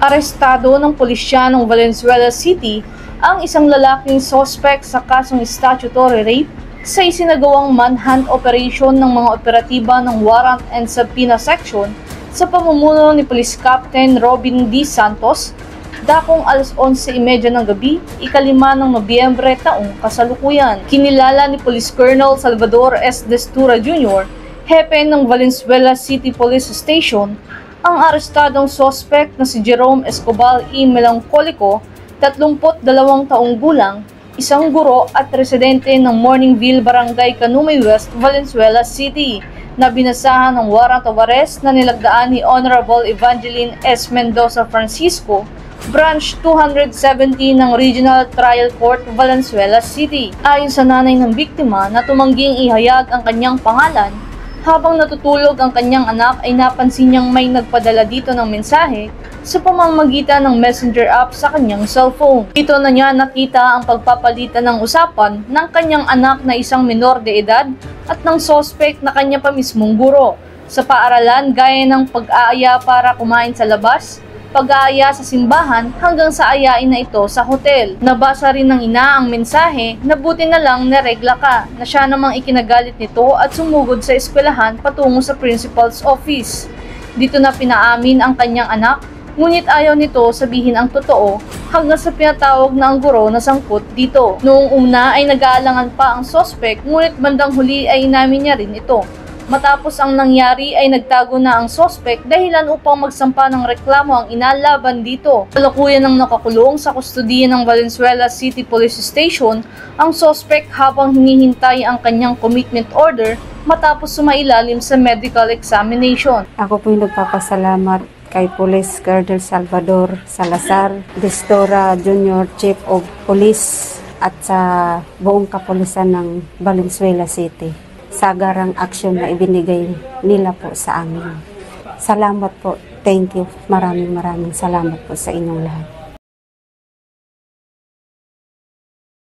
Arestado ng pulisya ng Valenzuela City ang isang lalaking suspect sa kasong statutory rape sa isinagawang manhunt operation ng mga operatiba ng Warrant and Subpoena Section sa pamumuno ni Police Captain Robin D. Santos, dakong alas 11:30 ng gabi, ika-5 ng Nobyembre taong kasalukuyan. Kinilala ni Police Colonel Salvador S. Destura Jr., hepe ng Valenzuela City Police Station, ang arestadong suspect na si Jerome Escobar E. Melancolico, 32 taong gulang, isang guro at residente ng Morningville, Barangay Canumay West, Valenzuela City, na binasahan ng warrant of arrest na nilagdaan ni Honorable Evangeline S. Mendoza Francisco, Branch 270 ng Regional Trial Court, Valenzuela City. Ayon sa nanay ng biktima na tumangging ihayag ang kanyang pangalan, habang natutulog ang kanyang anak ay napansin niyang may nagpadala dito ng mensahe sa pamamagitan ng messenger app sa kanyang cellphone. Dito na niya nakita ang pagpapalitan ng usapan ng kanyang anak na isang menor de edad at ng suspect na kanya pa mismong guro sa paaralan, gaya ng pag-aaya para kumain sa labas, pag-aaya sa simbahan, hanggang sa ayain na ito sa hotel. Nabasa rin ng ina ang mensahe na buti na lang naregla ka, na siya namang ikinagalit nito at sumugod sa eskwelahan patungo sa principal's office. Dito na pinaamin ang kanyang anak, ngunit ayaw nito sabihin ang totoo hanggang sa pinatawag na ang guro na sangkot dito. Noong una ay nag-aalangan pa ang suspect, ngunit bandang huli ay inamin niya rin ito. Matapos ang nangyari ay nagtago na ang suspect dahilan upang magsampa ng reklamo ang inalaban dito. Kalukuyan ng nakakulong sa kustudiya ng Valenzuela City Police Station ang suspect habang hinihintay ang kanyang commitment order matapos sumailalim sa medical examination. Ako po yung nagpapasalamat kay Police Colonel Salvador Salazar Destura Jr., Chief of Police, at sa buong kapulisan ng Valenzuela City sa agarang aksyon na ibinigay nila po sa amin. Salamat po. Thank you. Maraming salamat po sa inyong lahat.